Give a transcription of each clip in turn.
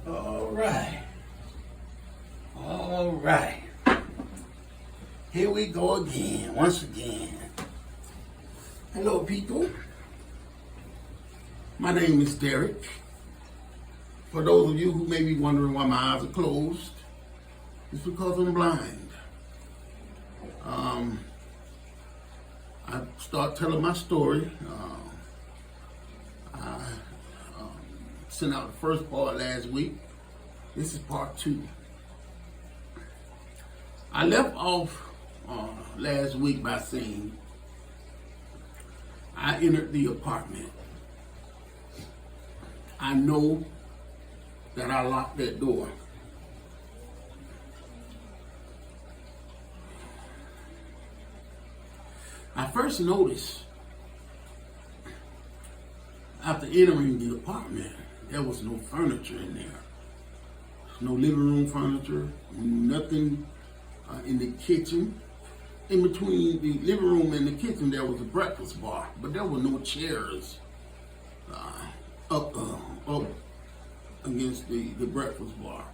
All right. All right. Here we go again, once again. Hello, people. My name is Derek. For those of you who may be wondering why my eyes are closed, it's because I'm blind. I start telling my story. I sent out the first part last week. This is part 2. I left off last week by saying I entered the apartment. I know that I locked that door. I first noticed after entering the apartment, there was no furniture in there. No living room furniture, nothing in the kitchen. In between the living room and the kitchen, there was a breakfast bar, but there were no chairs up against the breakfast bar.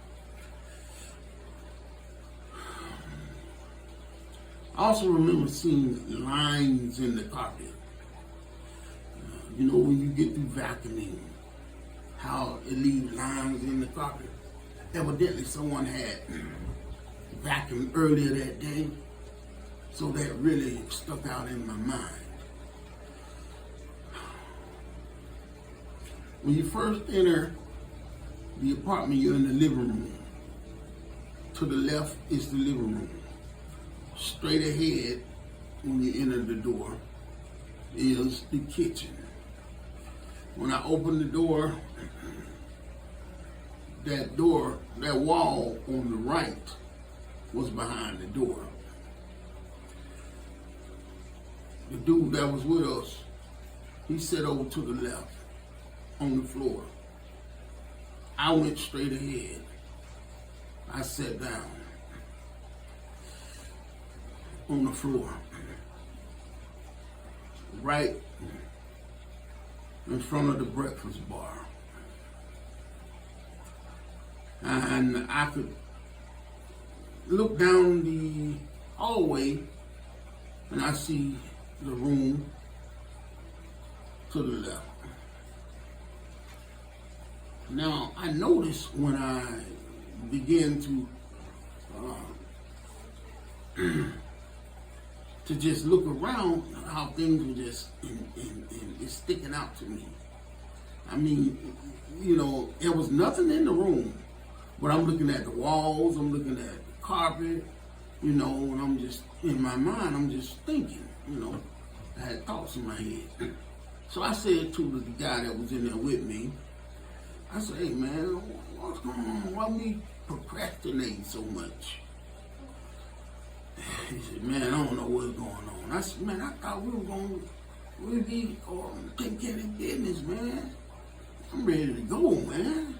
I also remember seeing lines in the carpet. You know, when you get through vacuuming, how it leaves lines in the carpet. Evidently, someone had vacuumed earlier that day, so that really stuck out in my mind. When you first enter the apartment, you're in the living room. To the left is the living room. Straight ahead, when you enter the door, is the kitchen. When I opened the door, that wall on the right was behind the door. The dude that was with us, he sat over to the left on the floor. I went straight ahead. I sat down on the floor, right in front of the breakfast bar. And I could look down the hallway and I see the room to the left. Now, I noticed when I began to just look around, how things were just it's sticking out to me. I mean, you know, there was nothing in the room, but I'm looking at the walls, I'm looking at the carpet, you know, and I'm just, in my mind, I'm just thinking, you know, I had thoughts in my head. So I said to the guy that was in there with me, I said, hey man, what's going on? Why we procrastinating so much? He said, man, I don't know what's going on. I said, man, I thought we'd be taking care of business, man. I'm ready to go, man.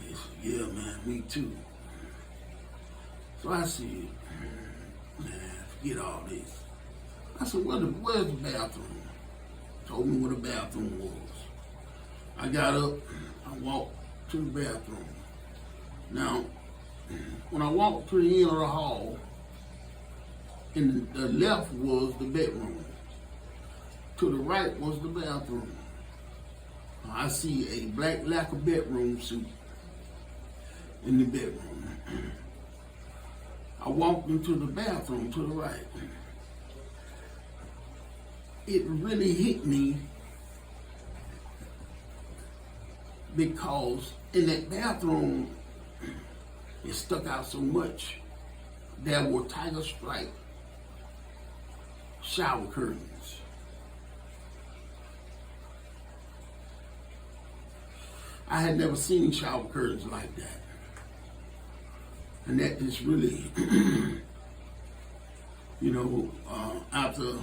He said, yeah, man, me too. So I said, man, forget all this. I said, where's the bathroom? Told me where the bathroom was. I got up, I walked to the bathroom. Now, when I walked to the end of the hall, and the left was the bedroom. To the right was the bathroom. I see a black lacquer bedroom suit in the bedroom. I walked into the bathroom to the right. It really hit me because in that bathroom, it stuck out so much. There were tiger stripe shower curtains. I had never seen shower curtains like that. And that just really, you know, after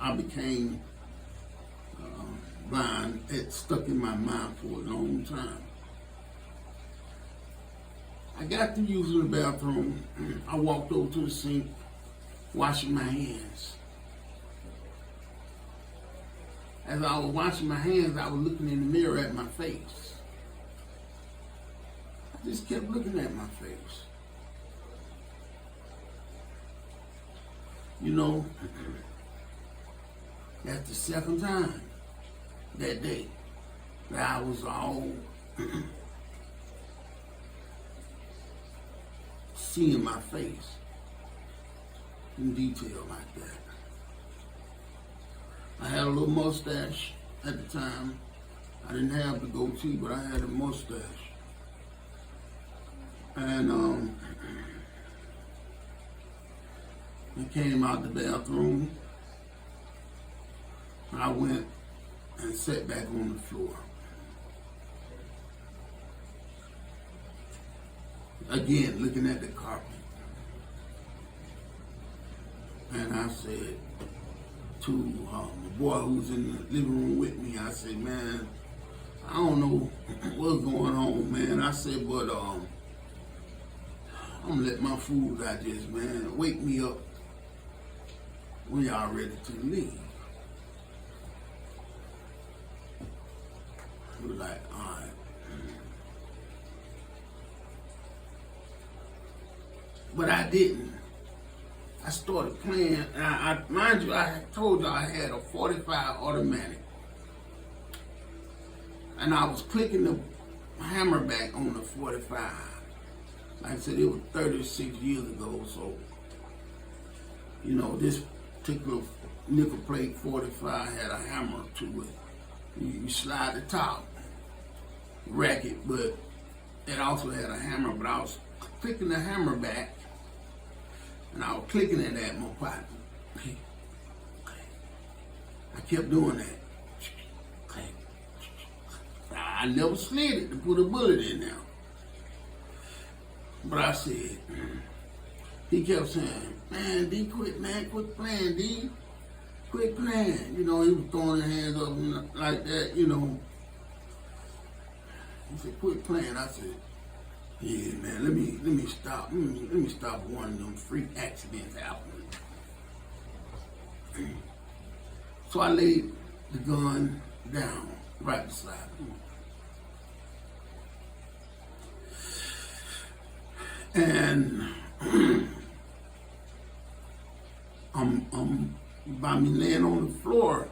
I became blind, it stuck in my mind for a long time. I got to using the bathroom. I walked over to the sink, washing my hands. As I was washing my hands, I was looking in the mirror at my face. just kept looking at my face. You know, that's the second time that day that I was all seeing my face in detail like that. I had a little mustache at the time. I didn't have the goatee, but I had a mustache. And I came out the bathroom. I went and sat back on the floor. Again, looking at the carpet. And I said to the boy who was in the living room with me, I said, man, I don't know what's going on, man. I said, but I'm gonna let my food digest, man. Wake me up when y'all ready to leave. He was like, all right. But I didn't. I started playing, and mind you, I told you I had a 45 automatic. And I was clicking the hammer back on the 45. Like I said, it was 36 years ago, so, you know, this particular nickel plate 45 had a hammer to it. You slide the top, rack it, but it also had a hammer, but I was clicking the hammer back, and I was clicking it at my partner. I kept doing that. I never slid it to put a bullet in there. But I said, he kept saying, man, D, quit, man, quit playing, D. Quit playing. You know, he was throwing his hands up and like that, you know. He said, quit playing. I said, yeah, man, let me stop. Let me stop one of them freak accidents happening. So I laid the gun down right beside him. And I'm by me laying on the floor,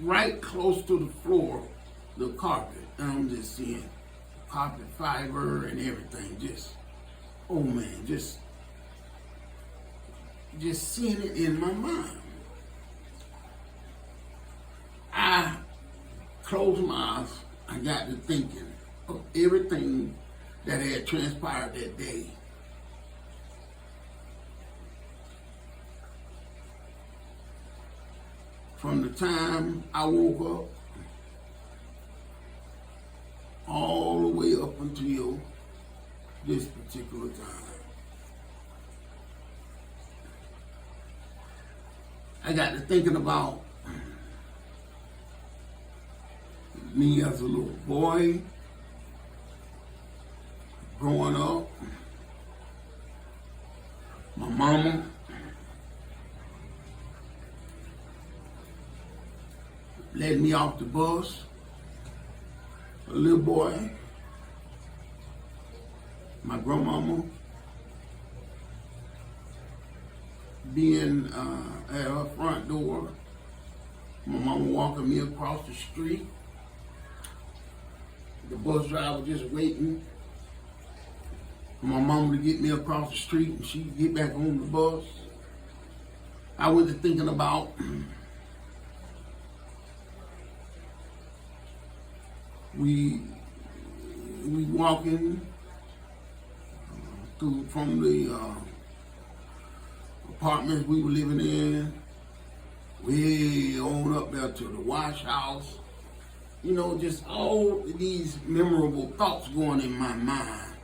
right close to the floor, the carpet, and I'm just seeing carpet fiber and everything. Just, oh man, just seeing it in my mind. I closed my eyes. I got to thinking of everything that had transpired that day. From the time I woke up, all the way up until this particular time. I got to thinking about me as a little boy, growing up, my mama, letting me off the bus, a little boy, my grandmama being at her front door, my mama walking me across the street, the bus driver just waiting for my mama to get me across the street and she get back on the bus. I went to thinking about we walking through from the apartments we were living in, way on up there to the wash house. You know, just all these memorable thoughts going in my mind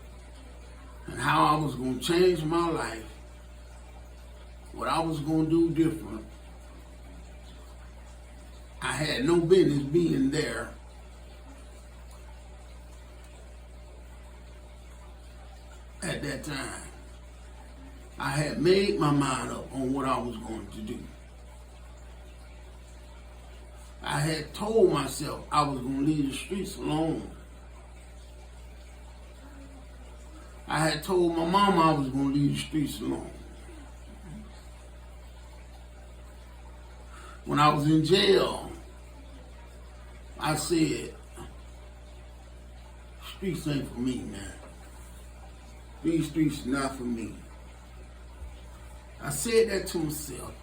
and how I was going to change my life, what I was going to do different. I had no business being there. At that time, I had made my mind up on what I was going to do. I I had told myself I was going to leave the streets alone. I had told my mama I was going to leave the streets alone. When I was in jail, I said, streets ain't for me, man. These streets are not for me. I said that to myself.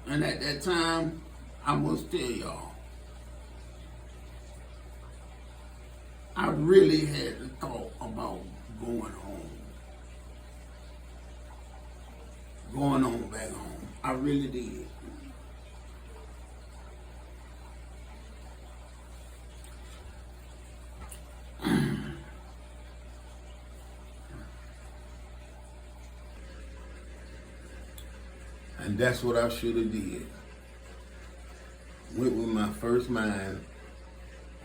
And at that time, I must tell y'all, I really had the thought about going home. Going on back home. I really did. And that's what I should have did. Went with my first mind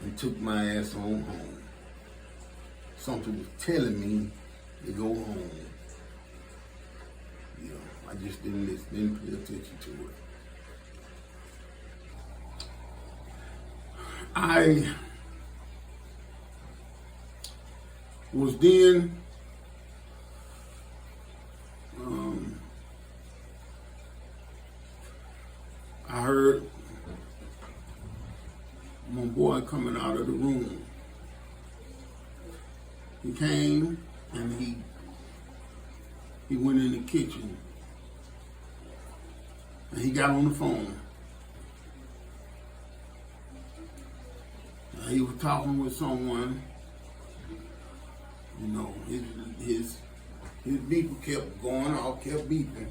and took my ass on home. Something was telling me to go home. You know, I just didn't listen, didn't pay attention to it. I was then I heard my boy coming out of the room. He came and he went in the kitchen and he got on the phone. He was talking with someone. You know, his beeper kept going off, kept beeping.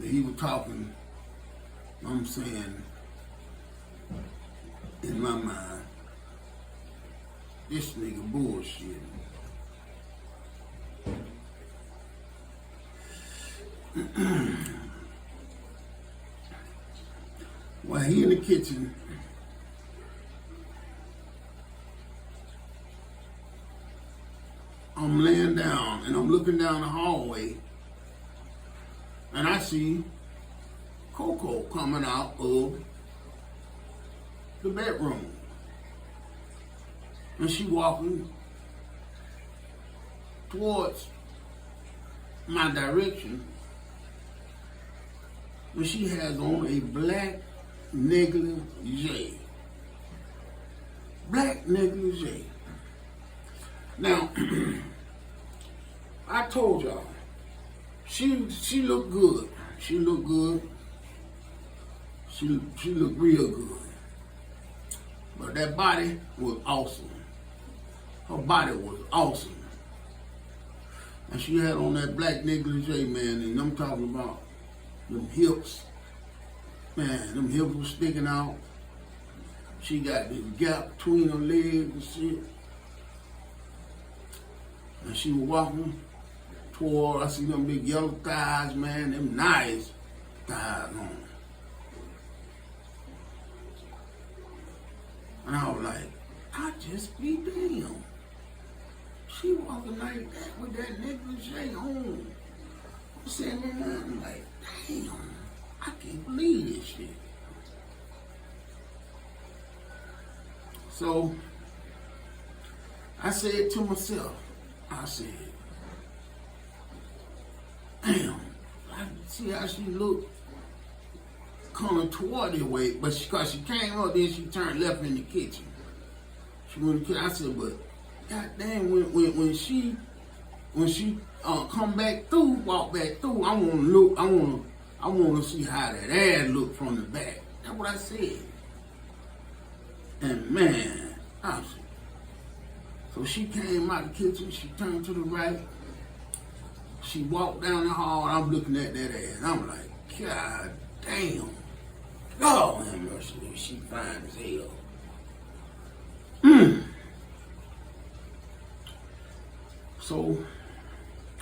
He was talking. I'm saying, in my mind, this nigga bullshit. While he in the kitchen, I'm laying down and I'm looking down the hallway and I see Coco coming out of the bedroom. And she walking towards my direction. And she has on a black negligee. Black negligee. Now, I told y'all, she looked good. She looked good. She looked real good. But that body was awesome. Her body was awesome. And she had on that black negligee, man, and I'm talking about them hips. Man, them hips were sticking out. She got this gap between her legs and shit. And she was walking toward, I see them big yellow thighs, man, them nice thighs on. And I was like, I just be damn. She walking like that with that negligee on. I'm sitting there and I'm like, damn, I can't believe this shit. So I said to myself, I said, damn, I see how she looked coming toward the way, but because she came up, then she turned left in the kitchen. She went in the kitchen. I said, but goddamn, when she come back through, walk back through, I want to see how that ass look from the back. That's what I said. And man, I said, so she came out the kitchen, she turned to the right, she walked down the hall, and I'm looking at that ass. I'm like, God damn. God have mercy, she fine as hell. So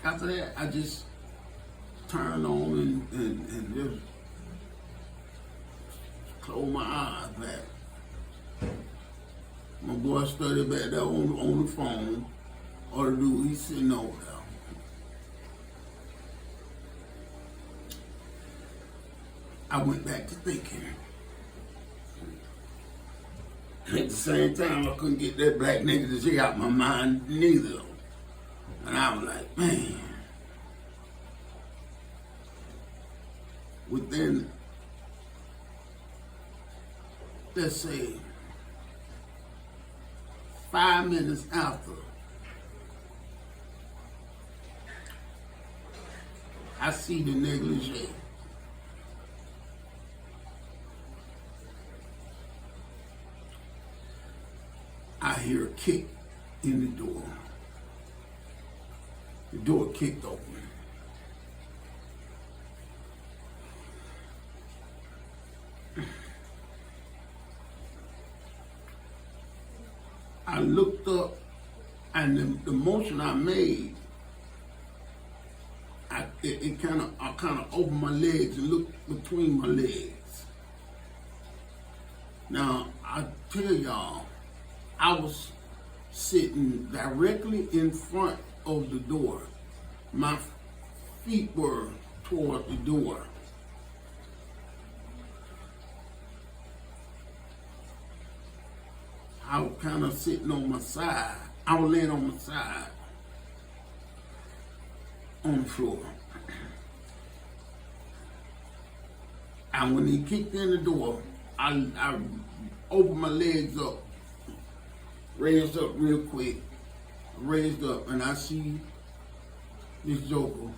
after that, I just turned on and just closed my eyes back. My boy studied back there on the phone. Or the dude, he's sitting over there. I went back to thinking. At the same time, I couldn't get that black nigga to check out my mind neither. And I was like, man, within, let's say, 5 minutes after, I see the negligee. I hear a kick in the door. The door kicked open. I looked up, and the motion I made, I kind of opened my legs and looked between my legs. Now I tell y'all, I was sitting directly in front of the door. My feet were toward the door. I was kind of sitting on my side. I was laying on my side on the floor. And when he kicked in the door, I opened my legs up, raised up real quick, raised up, and I see this joker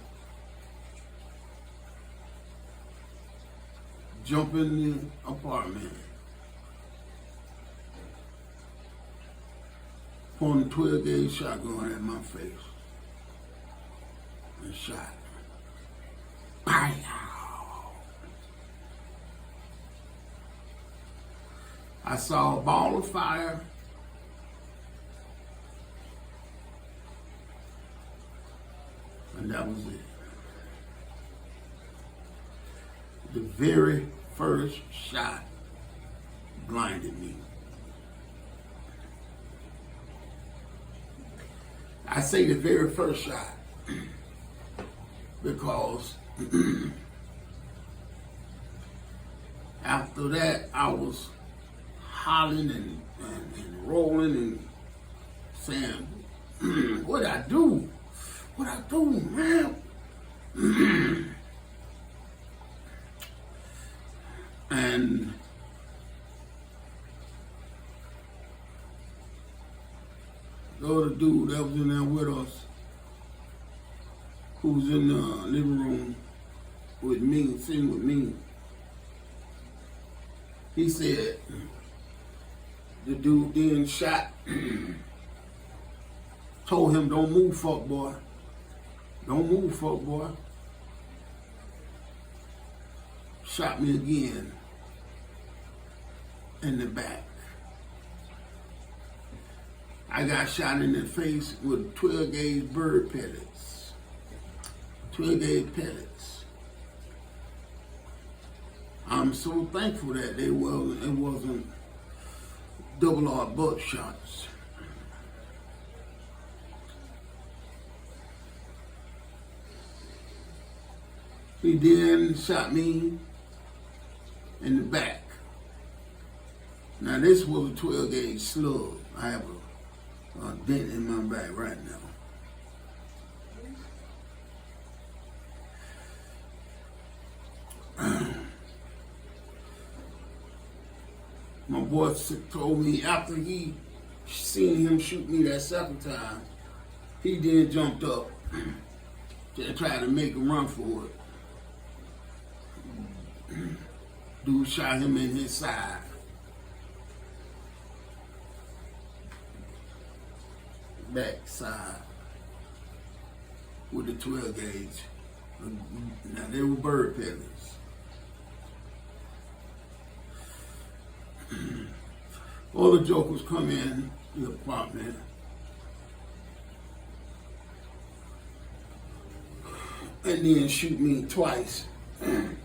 jump in the apartment, point a 12 gauge shotgun at my face, and shot. Bam! I saw a ball of fire. And that was it. The very first shot blinded me. I say the very first shot because after that I was hollering and rolling and saying, what'd I do? What I do, man? And the other dude that was in there with us, who was in the living room with me, sitting with me, he said, the dude then shot, told him, don't move, fuck boy. Don't move, fuck boy. Shot me again in the back. I got shot in the face with 12 gauge bird pellets. 12 gauge pellets. I'm so thankful that it wasn't double R butt shots. He then shot me in the back. Now this was a 12 gauge slug. I have a dent in my back right now. My boy told me after he seen him shoot me that second time, he then jumped up to try to make a run for it. Dude shot him in his side. Back side with the 12 gauge. Now they were bird pellets. All the jokers come in the apartment. And then shoot me twice in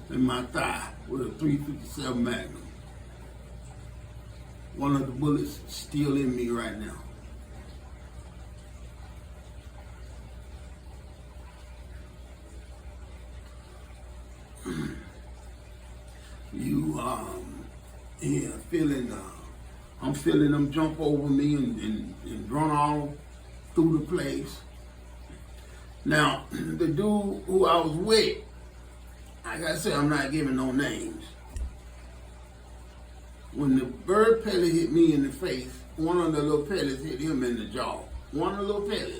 my thigh with a .357 Magnum. One of the bullets still in me right now. You, yeah, I'm feeling them jump over me and run all through the place. Now, the dude who I was with, like I said, I'm not giving no names. When the bird pellet hit me in the face, one of the little pellets hit him in the jaw. One of the little pellets.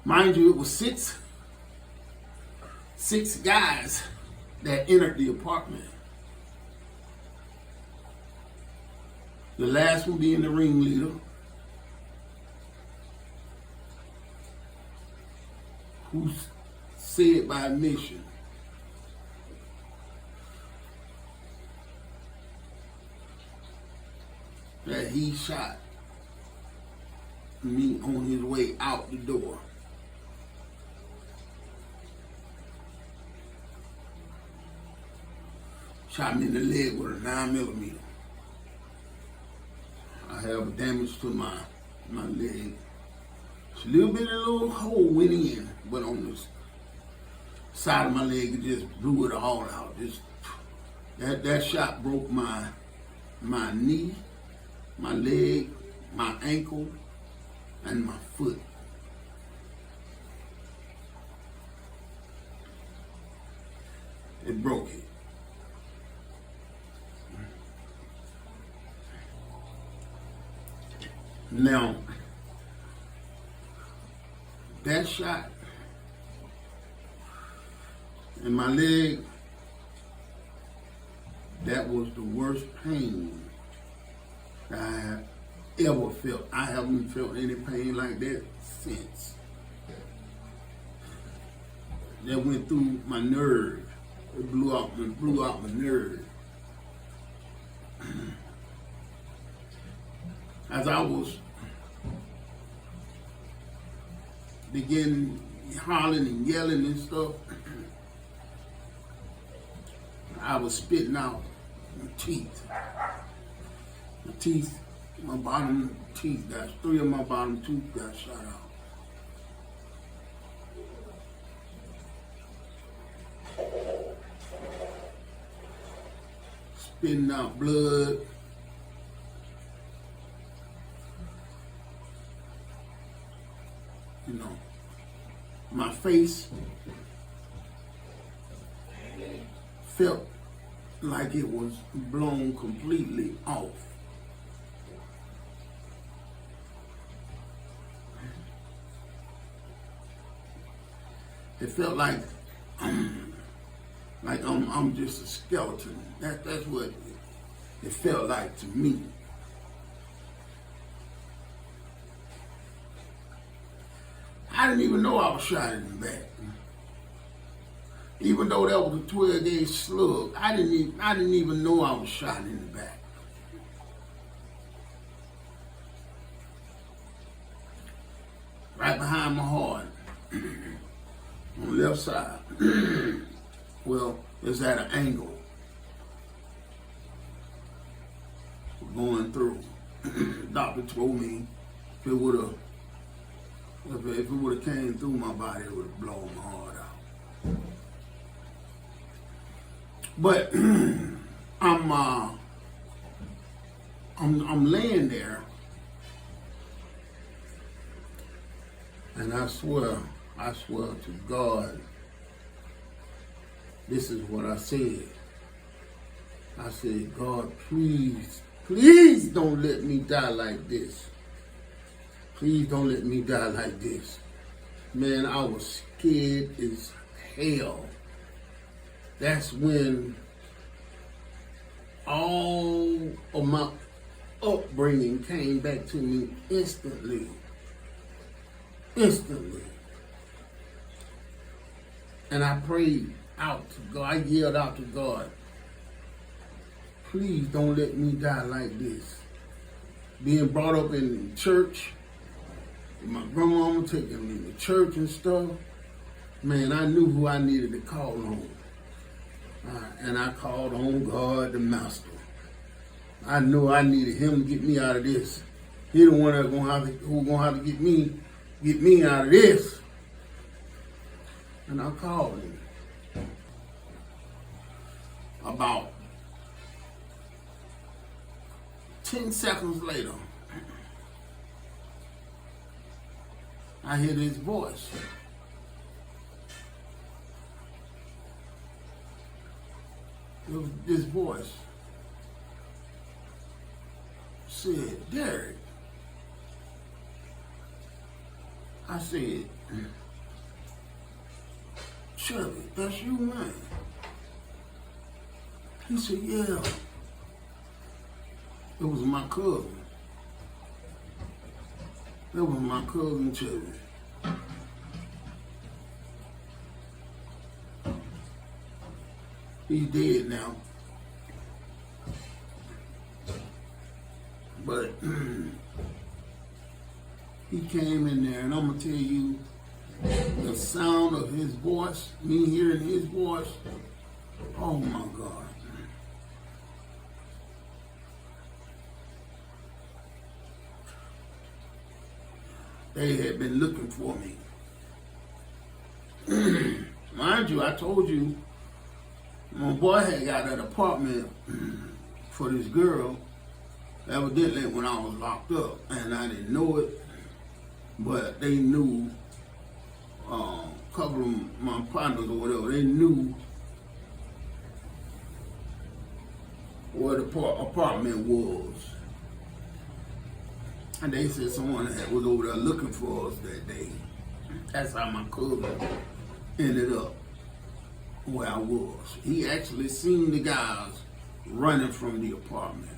Mind you, it was six guys that entered the apartment. The last one being the ringleader, who said by admission that he shot me on his way out the door. Shot me in the leg with a 9mm. I have damage to my leg. It's a little hole went in, but on the side of my leg, it just blew it all out. That shot broke my knee, my leg, my ankle, and my foot. It broke it. Now, that shot in my leg, that was the worst pain that I have ever felt. I haven't felt any pain like that since. That went through my nerve. It blew out my nerve. As I was beginning hollering and yelling and stuff, I was spitting out my teeth. My bottom teeth, 3 of my bottom teeth got shot out. Spitting out blood. You know, my face felt like it was blown completely off. It felt like I'm just a skeleton. That's what it felt like to me. I didn't even know I was shot in the back. Even though that was a 12-gauge slug, I didn't even know I was shot in the back. Right behind my heart, on the left side. Well, it's at an angle. Going through. Doctor told me if it would have came through my body, it would have blown my heart out. But I'm laying there, and I swear to God, this is what I said. I said, God, please don't let me die like this. Please don't let me die like this. Man, I was scared as hell. That's when all of my upbringing came back to me instantly. Instantly. And I prayed out to God. I yelled out to God, please don't let me die like this. Being brought up in church, my grandmama taking me to church and stuff, man, I knew who I needed to call on. And I called on God the Master. I knew I needed him to get me out of this. He the one that's who gonna have to get me out of this. And I called him. About 10 seconds later, I hear his voice. It was this voice. Said, Derek. I said, Shirley, that's you, man. He said, yeah. It was my cousin. That was my cousin, Chevy. He's dead now. But he came in there, and I'm going to tell you, the sound of his voice, me hearing his voice, oh my God. They had been looking for me. Mind you, I told you, my boy had got that apartment for this girl, evidently when I was locked up, and I didn't know it, but they knew, a couple of my partners or whatever, they knew where the apartment was. And they said someone was over there looking for us that day. That's how my cousin ended up where I was. He actually seen the guys running from the apartment.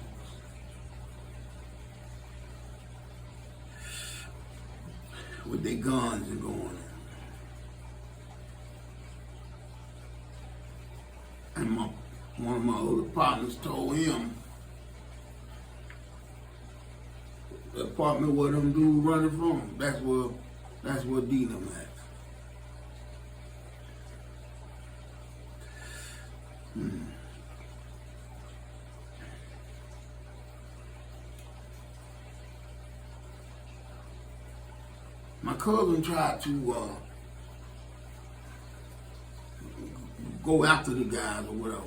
With their guns and going. And one of my other partners told him the apartment where them dudes running from, that's where Dina at. My cousin tried to go after the guys or whatever.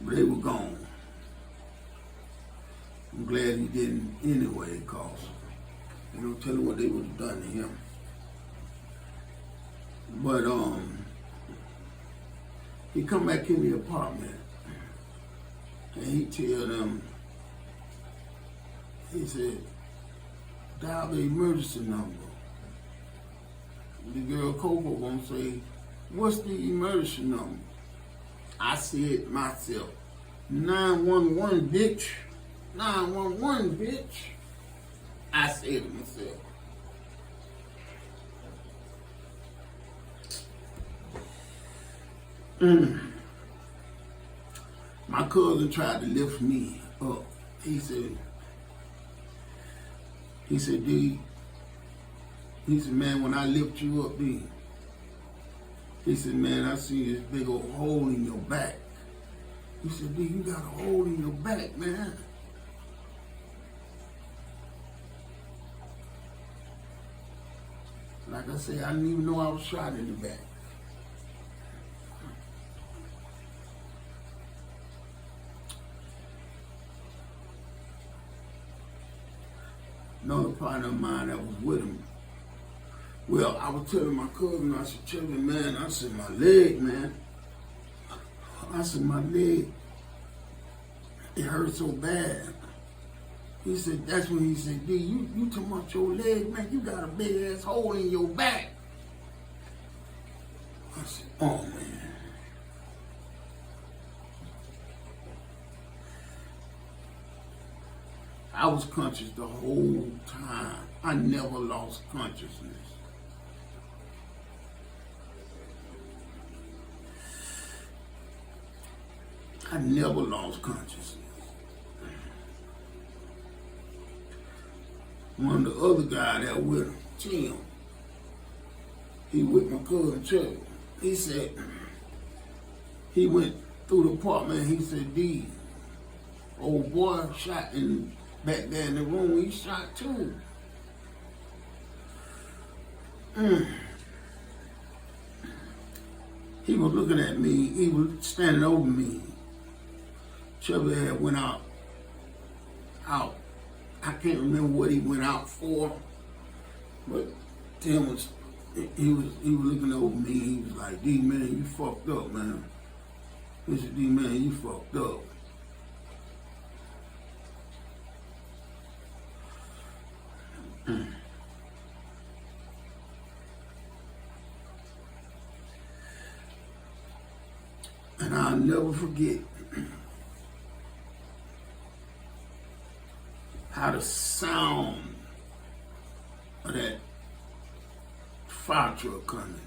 But they were gone. I'm glad he didn't anyway, cause you know, tell you what they would have done to him. But he come back in the apartment and he tell them, he said, dial the emergency number. The girl Coco gonna say, what's the emergency number? I said myself, 911, bitch. 911, bitch. I said to myself. My cousin tried to lift me up. He said, D, he said, man, when I lift you up, D, he said, man, I see this big old hole in your back. He said, D, you got a hole in your back, man. Like I said, I didn't even know I was shot in the back. Another partner of mine that was with him. Well, I was telling my cousin, I said, tell me, man, I said, my leg, man. I said, my leg, it hurt so bad. He said, that's when he said, D, you talking about your leg, man, you got a big ass hole in your back. I said, oh, man. I was conscious the whole time. I never lost consciousness. I never lost consciousness. One of the other guys that with him, Tim, he with my cousin Chuck. He said, he went through the apartment and he said, D, Old boy shot in back there in the room. He shot too. He was looking at me. He was standing over me. Chubby had went out. I can't remember what he went out for, but Tim was. He was looking over me. He was like, "D man, you fucked up, man." He said, "D man, you fucked up." And I'll never forget how the sound of that fire truck coming,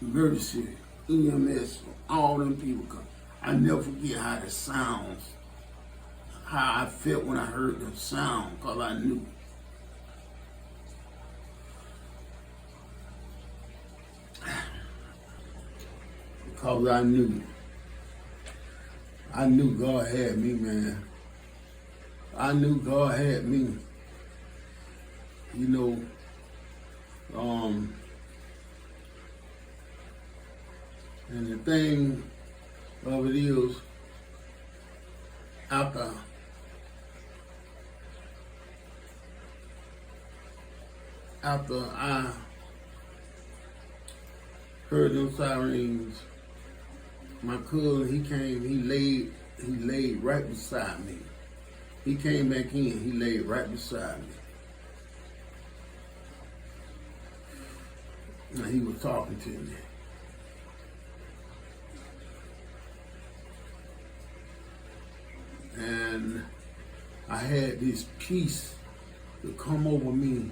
emergency, EMS, all them people come. I never forget how the sounds, how I felt when I heard the sound, because I knew. Because I knew. I knew God had me, man. I knew God had me. You know, and the thing of it is, after I heard them sirens, my cousin, he came, he laid right beside me. He came back in, he laid right beside me. And he was talking to me. And I had this peace to come over me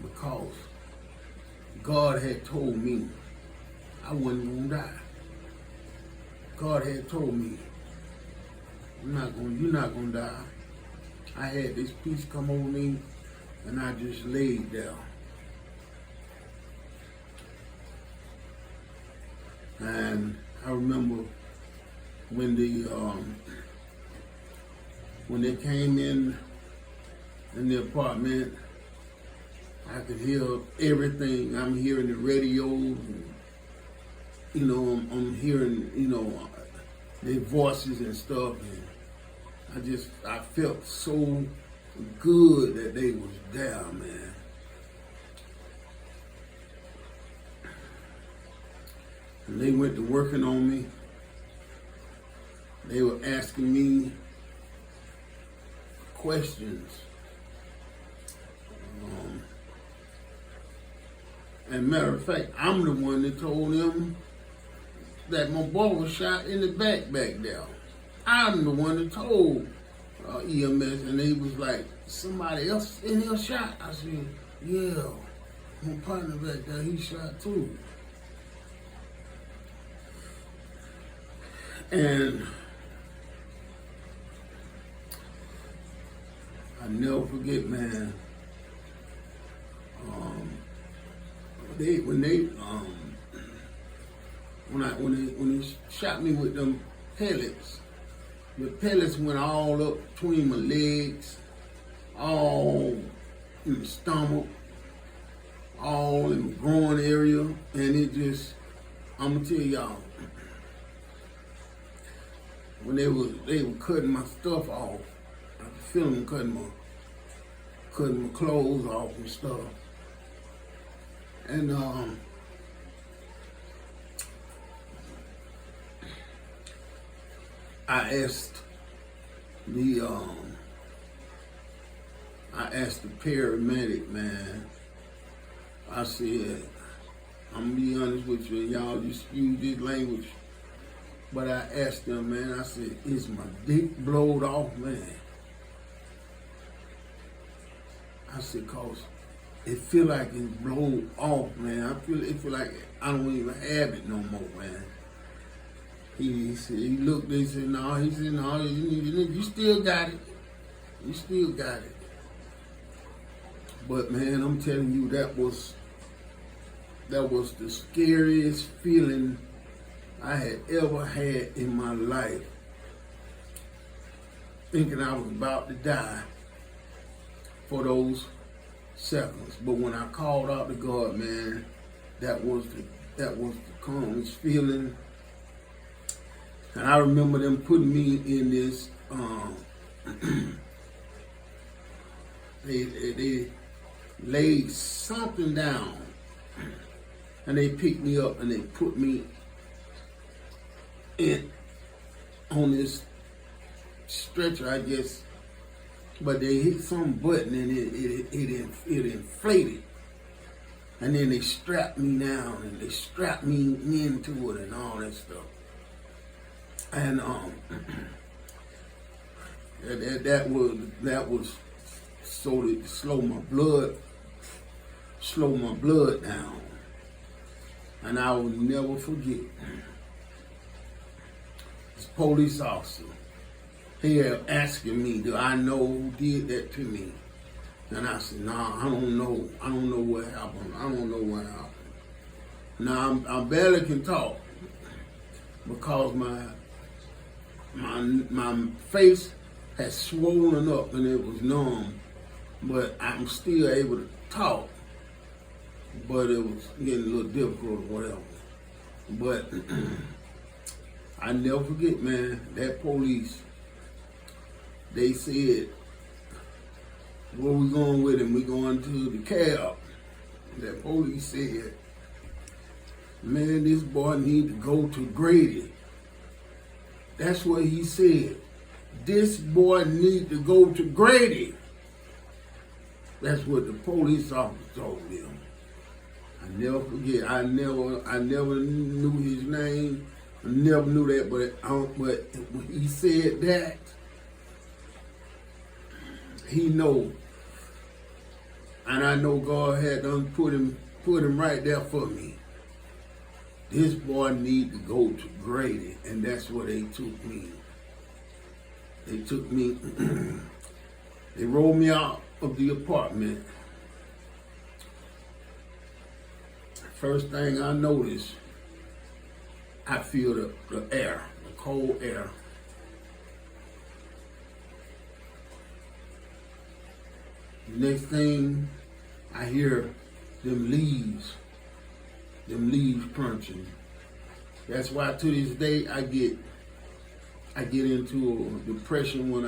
because God had told me I wasn't gonna die. God had told me, you're not gonna die. I had this peace come over me, and I just laid there. And I remember when they came in the apartment, I could hear everything. I'm hearing the radio, and, you know, I'm hearing, you know, their voices and stuff, and I felt so good that they was there, man. And they went to working on me. They were asking me questions. And matter of fact, I'm the one that told them that my boy was shot in the back there. I'm the one that told EMS, and they was like, somebody else in here shot? I said, yeah, my partner back there, he shot too. And I never forget, man, when they shot me with them pellets, the pellets went all up between my legs, all in the stomach, all in the groin area, and it just, I'm gonna tell y'all, when they were cutting my stuff off, I could feel them cutting my clothes off and stuff. And I asked the paramedic, man. I said, I'm gonna be honest with you, and y'all just use this language. But I asked them, man, I said, is my dick blowed off, man? I said, cause it feel like it's blowed off, man. It feel like I don't even have it no more, man. He said, he looked, he said, no, you still got it. You still got it. But man, I'm telling you, that was the scariest feeling I had ever had in my life, thinking I was about to die for those seconds. But when I called out to God, man, that was the calmest feeling. And I remember them putting me in this, they laid something down, and they picked me up and they put me in on this stretcher, I guess. But they hit some button and it inflated. And then they strapped me down and they strapped me into it and all that stuff. And that was so to slow my blood down. And I will never forget this police officer here asking me, do I know who did that to me? And I said, nah, I don't know. I don't know what happened. I don't know what happened. Now I barely can talk because my face had swollen up and it was numb, but I'm still able to talk. But it was getting a little difficult or whatever. But I never forget, man, that police, they said, where we going with him? We going to the cab. That police said, man, this boy need to go to Grady. That's what he said. This boy need to go to Grady. That's what the police officer told them. I never forget. I never knew his name. I never knew that, but when he said that, he know. And I know God had done put him right there for me. This boy need to go to Grady, and that's where they took me. They took me, they rolled me out of the apartment. First thing I noticed, I feel the air, the cold air. The next thing I hear them leaves crunching. That's why to this day I get into a depression when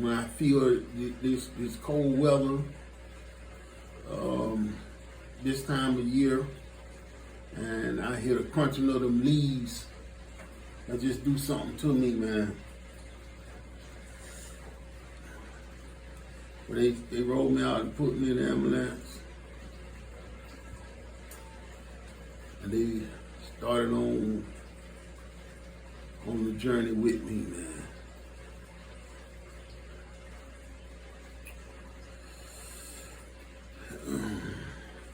I feel this cold weather, this time of year, and I hear the crunching of them leaves. That just do something to me, man. But they rolled me out and put me in the ambulance. And they started on the journey with me, man.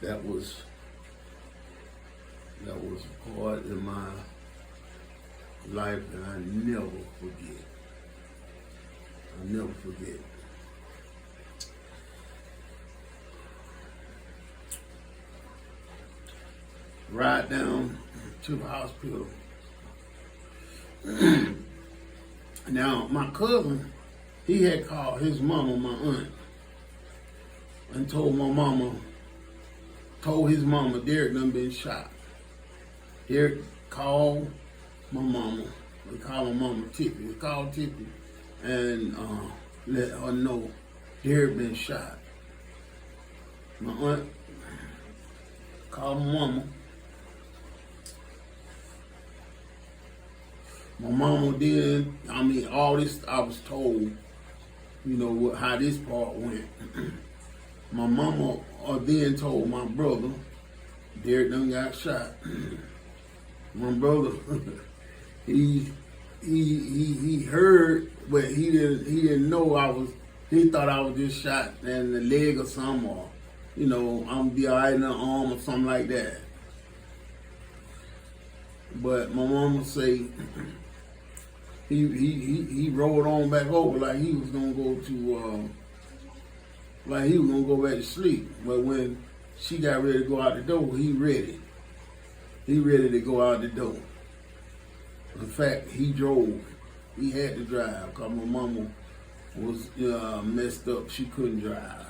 That was a part in my life that I never forget. I'll never forget. Ride down to the hospital. Now, my cousin, he had called his mama, my aunt, and told his mama Derek done been shot. Derek called my mama. They called my mama Tippy. They called Tippy and let her know Derek been shot. My aunt called my mama. My mama did, all this I was told, how this part went. My mama then told my brother, Derek done got shot. My brother, he heard, but he didn't know he thought I was just shot in the leg or something, or, I'm be all right in the arm or something like that. But my mama say, he rolled on back over like he was gonna go back to sleep. But when she got ready to go out the door, he ready to go out the door. In fact, he drove. He had to drive because my mama was messed up. She couldn't drive.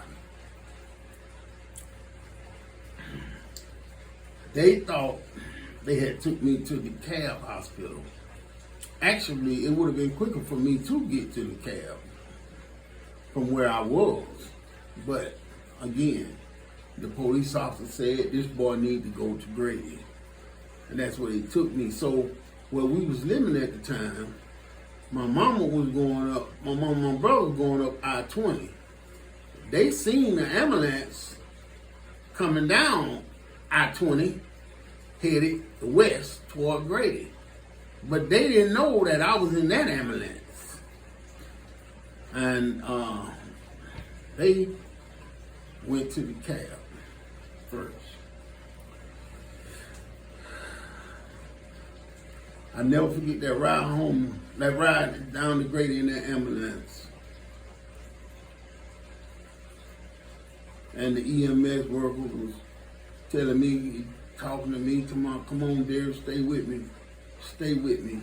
They thought they had took me to the cab hospital. Actually, it would have been quicker for me to get to the cab from where I was. But again, the police officer said this boy need to go to Grady. And that's where they took me. So where we was living at the time, my mama was going up, my mom and my brother was going up I-20. They seen the ambulance coming down I-20, headed west toward Grady. But they didn't know that I was in that ambulance. And they went to the cab first. I never forget that ride home, that ride down to Grady in that ambulance. And the EMS worker was telling me, talking to me, come on, Derek, stay with me. Stay with me.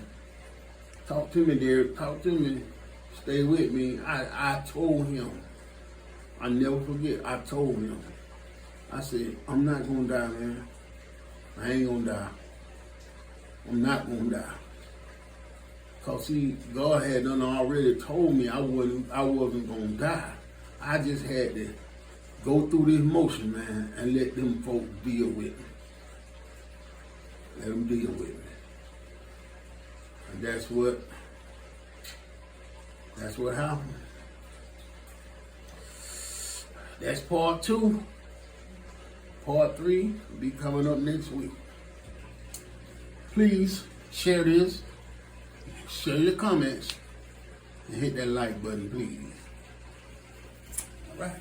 Talk to me, Derek, talk to me. Stay with me. I told him, I never forget, I told him. I said, I'm not gonna die, man. I ain't gonna die. I'm not gonna die. Cause see, God had done already told me I wasn't gonna die. I just had to go through this motion, man, and let them folks deal with me. Let them deal with me. And that's what happened. That's part 2. Part 3 will be coming up next week. Please share this, share your comments, and hit that like button, please. All right.